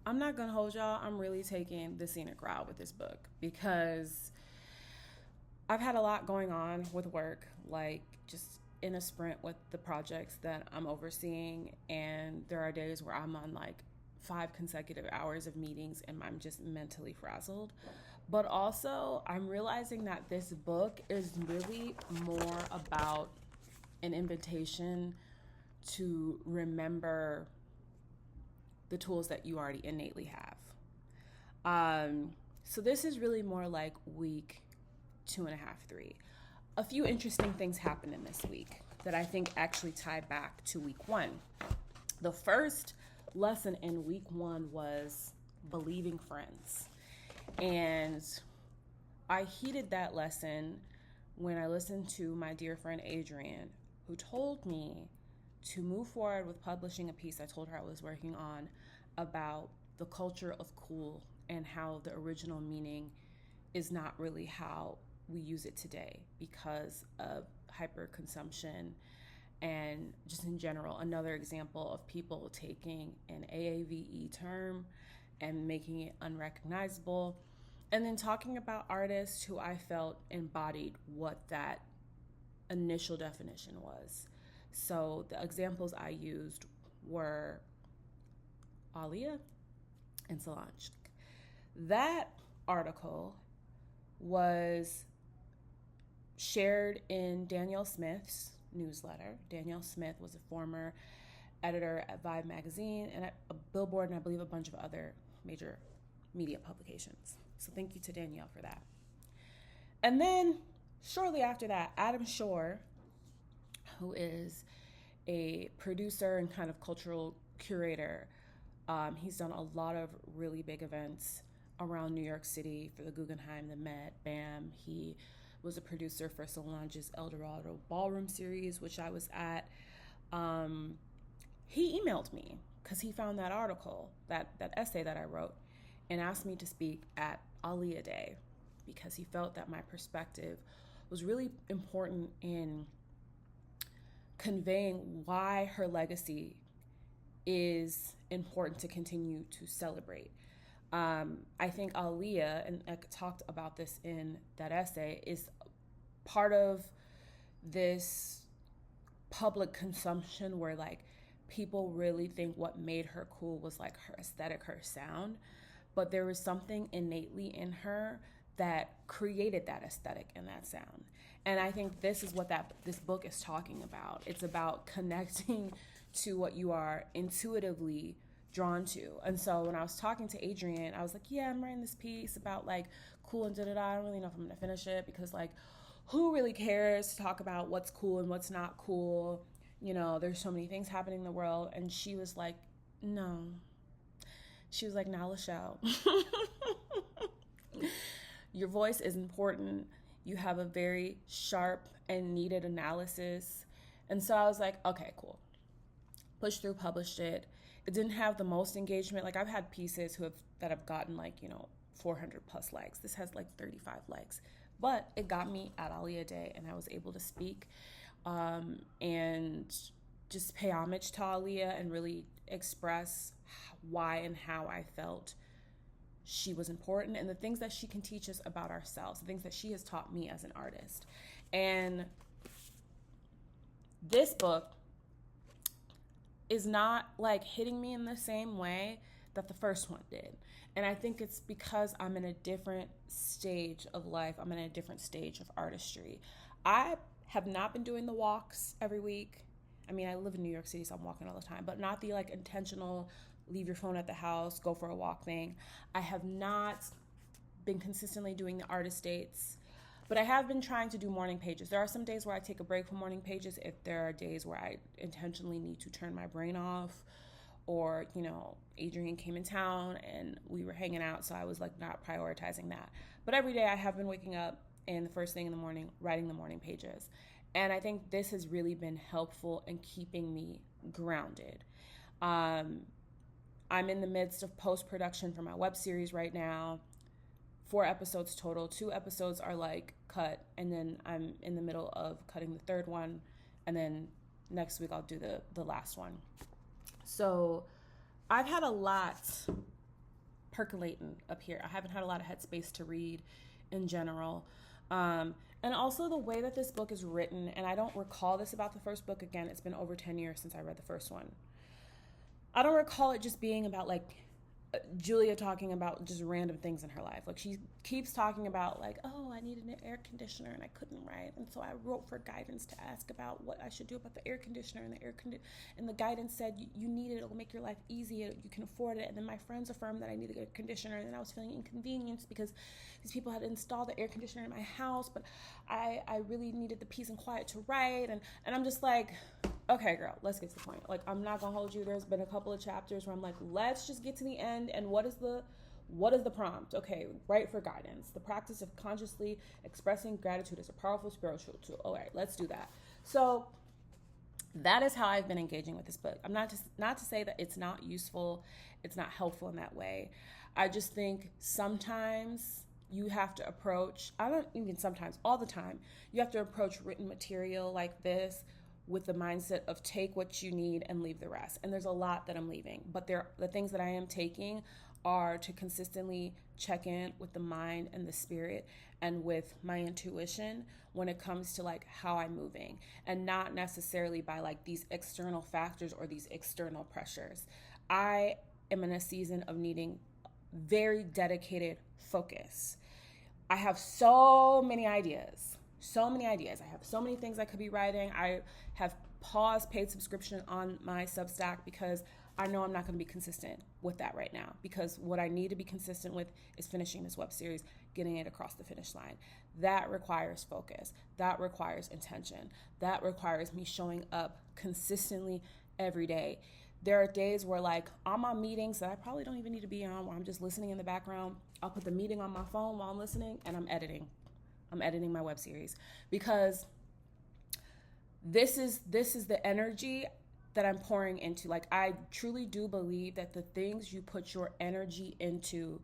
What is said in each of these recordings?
I'm not gonna hold y'all. I'm really taking the scenic route with this book because I've had a lot going on with work, like just in a sprint with the projects that I'm overseeing. And there are days where I'm on like 5 consecutive hours of meetings and I'm just mentally frazzled. But also, I'm realizing that this book is really more about an invitation to remember the tools that you already innately have. So this is really more like week two and a half, three. A few interesting things happened in this week that I think actually tie back to week one. The first lesson in week one was believing friends. And I heeded that lesson when I listened to my dear friend Adrian, who told me to move forward with publishing a piece I told her I was working on about the culture of cool and how the original meaning is not really how we use it today because of hyperconsumption and just in general. Another example of people taking an AAVE term and making it unrecognizable, and then talking about artists who I felt embodied what that initial definition was. So the examples I used were Aaliyah and Solange. That article was shared in Danielle Smith's newsletter. Danielle Smith was a former editor at Vibe magazine and at Billboard and I believe a bunch of other major media publications. So thank you to Danielle for that. And then shortly after that, Adam Shore, who is a producer and kind of cultural curator, he's done a lot of really big events around New York City for the Guggenheim, the Met, BAM. He was a producer for Solange's El Dorado Ballroom series, which I was at. He emailed me because he found that article, that essay that I wrote, and asked me to speak at Aaliyah Day because he felt that my perspective was really important in conveying why her legacy is important to continue to celebrate. I think Aaliyah, and I talked about this in that essay, is part of this public consumption where like people really think what made her cool was like her aesthetic, her sound, but there was something innately in her that created that aesthetic and that sound. And I think this is what this book is talking about. It's about connecting to what you are intuitively drawn to. And so when I was talking to Adrian, I was like, yeah, I'm writing this piece about like cool and da-da-da. I don't really know if I'm gonna finish it because like who really cares to talk about what's cool and what's not cool? You know, there's so many things happening in the world. And she was like, no. She was like, now let's shout. Your voice is important. You have a very sharp and needed analysis. And so I was like, okay, cool. Pushed through, published it. It didn't have the most engagement. Like I've had pieces that have gotten like, 400 plus likes. This has like 35 likes. But it got me at Aaliyah Day and I was able to speak and just pay homage to Aaliyah and really express why and how I felt she was important and the things that she can teach us about ourselves, the things that she has taught me as an artist. And this book is not like hitting me in the same way that the first one did. And I think it's because I'm in a different stage of life. I'm in a different stage of artistry. I have not been doing the walks every week. I mean, I live in New York City, so I'm walking all the time, but not the like intentional leave your phone at the house, go for a walk thing. I have not been consistently doing the artist dates, but I have been trying to do morning pages. There are some days where I take a break from morning pages if there are days where I intentionally need to turn my brain off, or, Adrian came in town and we were hanging out, so I was like not prioritizing that. But every day I have been waking up and the first thing in the morning, writing the morning pages. And I think this has really been helpful in keeping me grounded. I'm in the midst of post-production for my web series right now. 4 episodes total. 2 episodes are like cut, and then I'm in the middle of cutting the third one, and then next week I'll do the last one. So I've had a lot percolating up here. I haven't had a lot of headspace to read in general. And also the way that this book is written, and I don't recall this about the first book. Again, it's been over 10 years since I read the first one. I don't recall it just being about like Julia talking about just random things in her life. Like she keeps talking about like, oh, I needed an air conditioner and I couldn't write, and so I wrote for guidance to ask about what I should do about the air conditioner, and the guidance said you need it, it'll make your life easy, you can afford it. And then my friends affirmed that I needed an air conditioner, and then I was feeling inconvenienced because these people had installed the air conditioner in my house, but I really needed the peace and quiet to write, and I'm just like, okay, girl, let's get to the point. Like, I'm not gonna hold you. There's been a couple of chapters where I'm like, let's just get to the end. And what is the prompt? Okay, write for guidance. The practice of consciously expressing gratitude is a powerful spiritual tool. All right, let's do that. So that is how I've been engaging with this book. I'm not to say that it's not useful, it's not helpful in that way. I just think sometimes you have to approach, I don't even sometimes, all the time, you have to approach written material like this with the mindset of take what you need and leave the rest. And there's a lot that I'm leaving, but the things that I am taking are to consistently check in with the mind and the spirit and with my intuition when it comes to like how I'm moving, and not necessarily by like these external factors or these external pressures. I am in a season of needing very dedicated focus. I have so many ideas. I have so many things I could be writing. I have paused paid subscription on my Substack because I know I'm not going to be consistent with that right now, because what I need to be consistent with is finishing this web series, getting it across the finish line. That requires focus. That requires intention. That requires me showing up consistently every day. There are days where like I'm on meetings that I probably don't even need to be on, where I'm just listening in the background. I'll put the meeting on my phone while I'm listening, and I'm editing my web series, because this is the energy that I'm pouring into. Like, I truly do believe that the things you put your energy into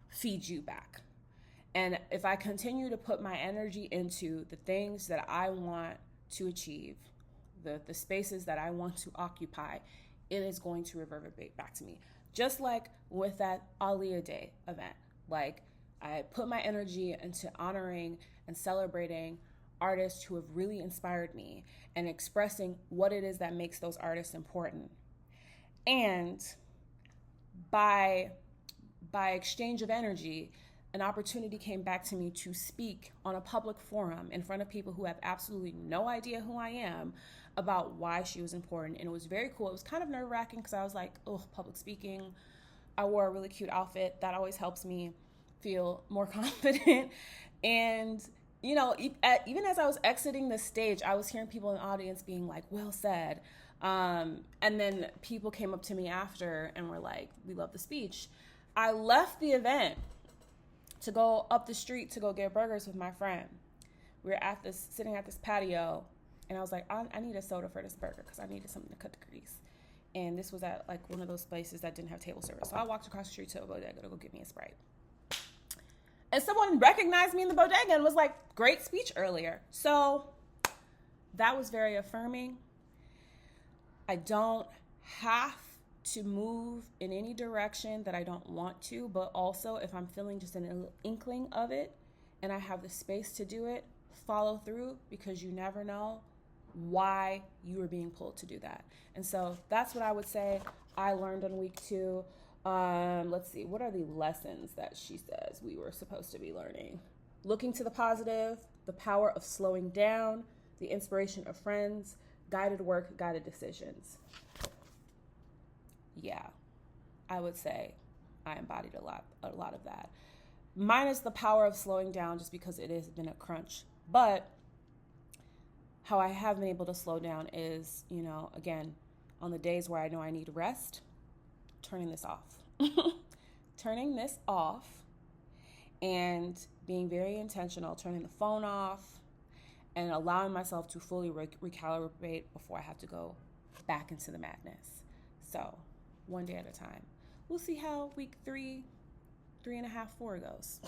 feed you back. And if I continue to put my energy into the things that I want to achieve, the spaces that I want to occupy, it is going to reverberate back to me. Just like with that Aaliyah Day event. Like, I put my energy into honoring and celebrating artists who have really inspired me and expressing what it is that makes those artists important. And by exchange of energy, an opportunity came back to me to speak on a public forum in front of people who have absolutely no idea who I am about why she was important. And it was very cool. It was kind of nerve-wracking because I was like, oh, public speaking. I wore a really cute outfit. That always helps me feel more confident. And, you know, even as I was exiting the stage, I was hearing people in the audience being like, well said. And then people came up to me after and were like, we love the speech. I left the event to go up the street to go get burgers with my friend. We were sitting at this patio, and I was like, I need a soda for this burger because I needed something to cut the grease. And this was at like one of those places that didn't have table service. So I walked across the street to a bodega to go get me a Sprite. And someone recognized me in the bodega and was like, great speech earlier. So that was very affirming. I don't have to move in any direction that I don't want to, but also if I'm feeling just an inkling of it and I have the space to do it, follow through, because you never know why you are being pulled to do that. And so that's what I would say I learned on week 2. Let's see, what are the lessons that she says we were supposed to be learning? Looking to the positive, the power of slowing down, the inspiration of friends, guided work, guided decisions. Yeah, I would say I embodied a lot of that. Minus the power of slowing down, just because it has been a crunch. But how I have been able to slow down is, you know, again, on the days where I know I need rest, turning this off. Turning this off and being very intentional, turning the phone off and allowing myself to fully recalibrate before I have to go back into the madness. So, one day at a time. We'll see how week 3, 3.5, 4 goes.